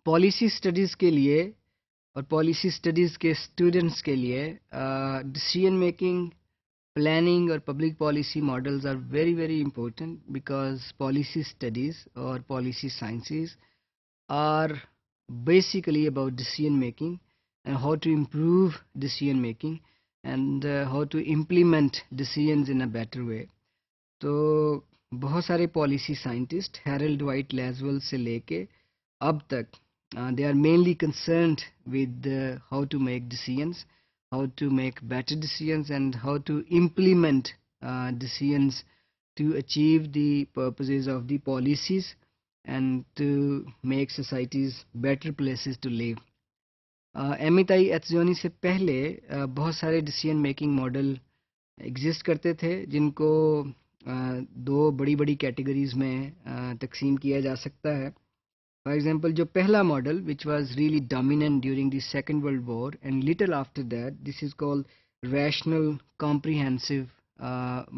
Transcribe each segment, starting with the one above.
Policy studies के लिए और पॉलिसी स्टडीज़ के स्टूडेंट्स के लिए decision making, planning or public policy models are very very important because policy studies or policy sciences are basically about decision making and how to improve decision making and how to implement decisions in a better way. तो बहुत सारे policy scientist Harald white लैजवेल से लेके अब तक they are mainly concerned with how to make decisions, how to make better decisions and how to implement decisions to achieve the purposes of the policies and to make societies better places to live. एमिताई एत्जियोनी से पहले बहुत सारे decision making model exist करते थे जिनको दो बड़ी बड़ी कैटेगरीज में तकसीम किया जा सकता है. फॉर एग्जांपल जो पहला model which was really dominant during the second world war and little after that, this is called rational comprehensive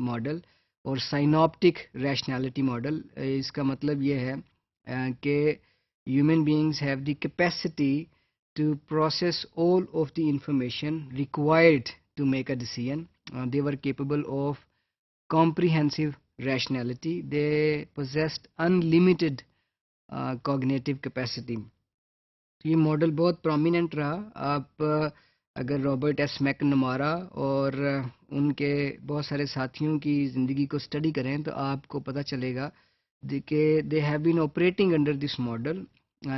model और साइनॉप्टिक रैशनैलिटी मॉडल. इसका मतलब ये है कि human beings have the capacity to process all of the information required to make a decision. They were capable of comprehensive rationality. They possessed unlimited cognitive capacity. तो ये model बहुत prominent रहा. आप अगर रॉबर्ट एस मैकनमारा और उनके बहुत सारे साथियों की ज़िंदगी को स्टडी करें तो आपको पता चलेगा कि they have been operating under this model.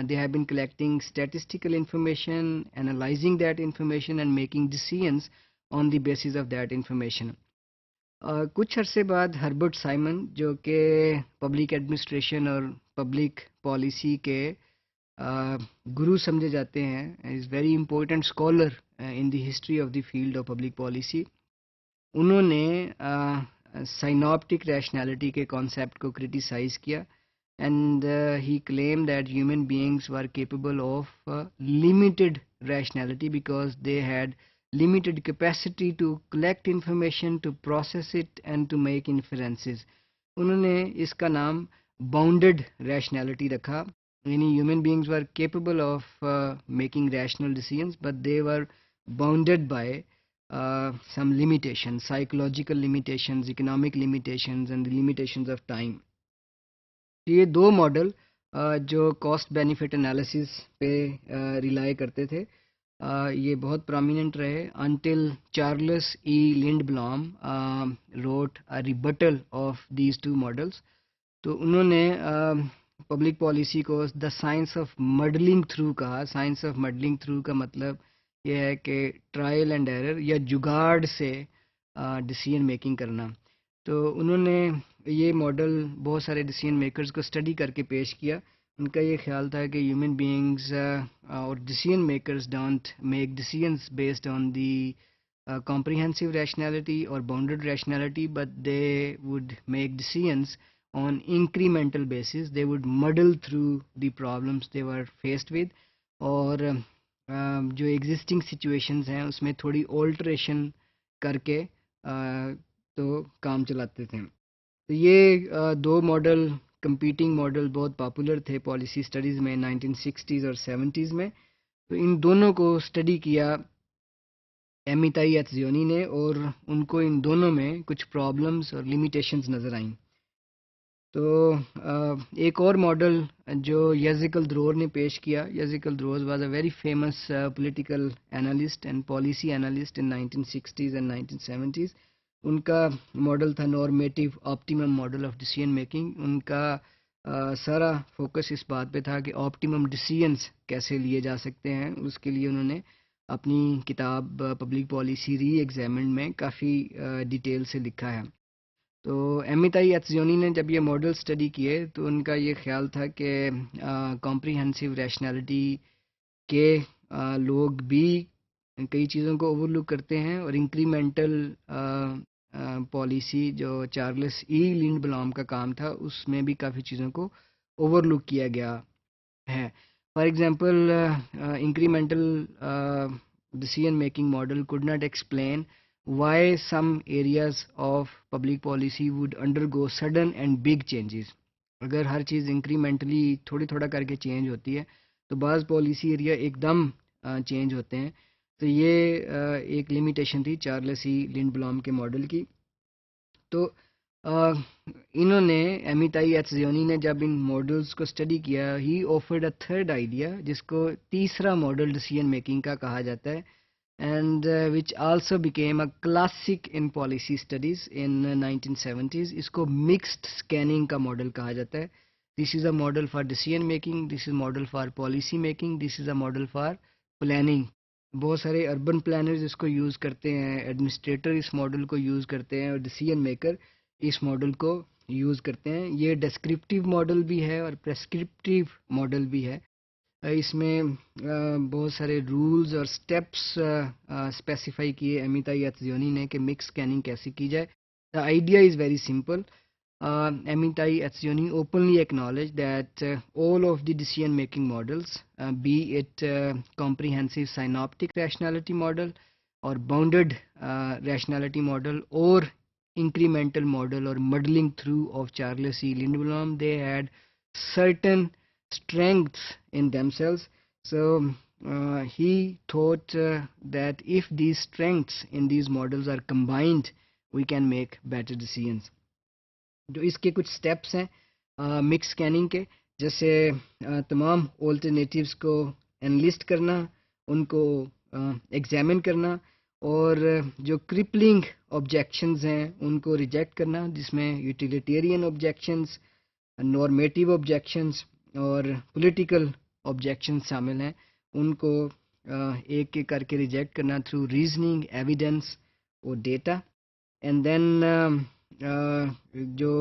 They have been collecting statistical information, analyzing that information and making decisions on the basis of that information. कुछ अरसे बाद हर्बर्ट साइमन जो कि पब्लिक एडमिनिस्ट्रेशन और पब्लिक पॉलिसी के गुरु समझे जाते हैं, is very important scholar in the history of the field of public policy. उन्होंने साइनॉप्टिक रैशनैलिटी के कॉन्सेप्ट को क्रिटिसाइज़ किया and he claimed that human beings were capable of limited rationality because they had limited capacity to collect information, to process it and to make inferences. उन्होंने इसका नाम bounded rationality रखा. यानी human beings were capable of making rational decisions but they were bounded by some limitations, psychological limitations, economic limitations and the limitations of time. ये दो model जो cost benefit analysis पे rely करते थे, ये बहुत प्रोमिनेंट रहे until Charles E Lindblom wrote a rebuttal of these two models. तो उन्होंने पब्लिक पॉलिसी को the science of muddling through कहा. साइंस ऑफ मॉडलिंग थ्रू का मतलब ये है कि ट्रायल एंड एरर या जुगाड़ से डिसीजन मेकिंग करना. तो उन्होंने ये मॉडल बहुत सारे डिसीजन मेकर्स को स्टडी करके पेश किया. उनका ये ख्याल था कि ह्यूमन बीइंग्स और decision makers don't make decisions based on the comprehensive rationality or bounded rationality, but they would make decisions on incremental basis. They would muddle through the problems they were faced with और जो existing situations हैं उसमें थोड़ी alteration करके तो काम चलाते थे. तो ये दो मॉडल कंपीटिंग मॉडल बहुत पॉपुलर थे पॉलिसी स्टडीज़ में 1960s और 70s में. तो इन दोनों को स्टडी किया एमिताई एत्जियोनी ने और उनको इन दोनों में कुछ प्रॉब्लम्स और लिमिटेशंस नज़र आईं. तो एक और मॉडल जो यज़िकल द्रोर ने पेश किया. Yehezkel Dror was a very famous political analyst and policy analyst in 1960s and 1970s. उनका मॉडल था normative optimum model of decision making. उनका सारा फोकस इस बात पे था कि ऑप्टिमम डिसीजंस कैसे लिए जा सकते हैं. उसके लिए उन्होंने अपनी किताब पब्लिक पॉलिसी री एग्जामिन में काफ़ी डिटेल से लिखा है. तो एमिताई एत्जियोनी ने जब ये मॉडल स्टडी किए तो उनका ये ख्याल था कि कॉम्प्रिहेंसिव रैशनैलिटी के लोग भी कई चीज़ों को ओवरलुक करते हैं और इंक्रीमेंटल पॉलिसी जो चार्ल्स ई लिंडब्लॉम का काम था उसमें भी काफ़ी चीज़ों को ओवरलुक किया गया है. For example incremental decision making model could not explain why some areas of public policy would undergo sudden and big changes. अगर हर चीज़ इंक्रीमेंटली थोड़ी थोड़ा करके चेंज होती है तो बाज़ पॉलिसी एरिया एकदम चेंज होते हैं। तो ये एक लिमिटेशन थी चार्ल्स ई लिंडब्लॉम के मॉडल की। तो अ, इन्होंने एमिताई एत्सजियोनी ने जब इन मॉडल्स को स्टडी किया, ही ऑफर्ड अ थर्ड आइडिया जिसको तीसरा मॉडल डिसीजन मेकिंग का कहा जाता है, and which also became a classic in policy studies in 1970s. इसको mixed scanning का मॉडल कहा जाता है। This is a model for decision making, this is model for policy making, this is a model for planning. बहुत सारे urban planners इसको use करते हैं, एडमिनिस्ट्रेटर इस मॉडल को यूज़ करते हैं और डिसीजन मेकर इस मॉडल को यूज़ करते हैं। ये डिस्क्रिप्टिव मॉडल भी है और प्रेस्क्रिप्टिव मॉडल भी है। इसमें बहुत सारे रूल्स और स्टेप्स स्पेसिफाई किए अमिताई एत्सजियोनी ने कि मिक्स स्कैनिंग कैसे की जाए। The idea is very simple. Amitai Etzioni openly acknowledged that all of the decision-making models, be it comprehensive synoptic rationality model or bounded rationality model or incremental model or muddling through of Charles E. Lindblom, they had certain strengths in themselves. So he thought that if these strengths in these models are combined, we can make better decisions. जो इसके कुछ steps हैं mix scanning के, जैसे तमाम alternatives को analyst करना, उनको एग्जामिन करना और जो क्रिपलिंग ऑब्जेक्शंस हैं उनको रिजेक्ट करना, जिसमें यूटिलिटेरियन ऑब्जेक्शंस, नॉर्मेटिव ऑब्जेक्शंस और पॉलिटिकल ऑब्जेक्शंस शामिल हैं। उनको एक एक करके रिजेक्ट करना थ्रू रीजनिंग, एविडेंस और डेटा। एंड देन जो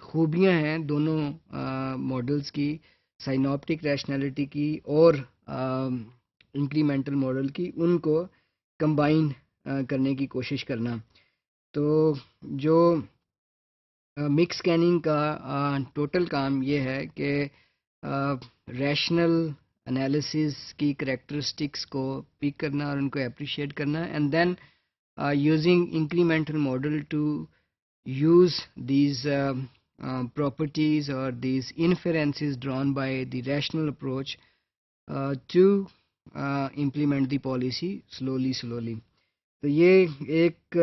खूबियां हैं दोनों मॉडल्स की, साइनॉप्टिक रैशनैलिटी की और इंक्रीमेंटल मॉडल की, उनको कंबाइन करने की कोशिश करना। तो जो मिक्स स्कैनिंग का टोटल काम ये है कि रैशनल एनालिसिस की करैक्टरिस्टिक्स को पिक करना और उनको अप्रिशिएट करना, and then using incremental model to use these properties or these inferences drawn by the rational approach to implement the policy slowly. तो ये एक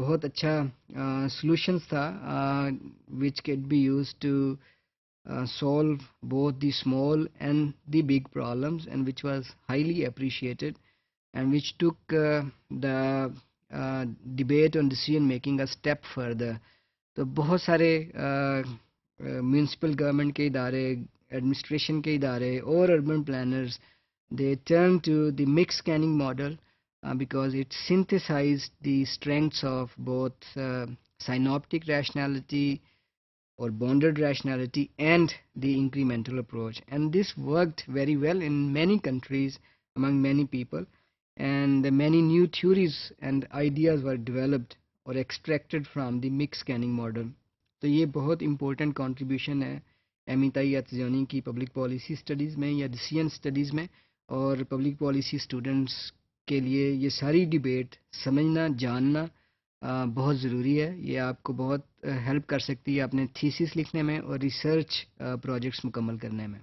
बहुत अच्छा solutions था which can be used to solve both the small and the big problems, and which was highly appreciated and which took the debate on decision making a step further. तो बहुत सारे municipal government के इदारे, administration के इदारे और urban planners, they turned to the mixed scanning model because it synthesized the strengths of both synoptic rationality or bounded rationality and the incremental approach. And this worked very well in many countries among many people, and many new theories and ideas were developed or extracted from the mixed scanning model. तो ये बहुत important contribution है एमिताई एत्सजियोनी की public policy studies में या decision studies में, और public policy students के लिए ये सारी डिबेट समझना, जानना बहुत ज़रूरी है। ये आपको बहुत हेल्प कर सकती है अपने थीसिस लिखने में और रिसर्च प्रोजेक्ट्स मुकम्मल करने में।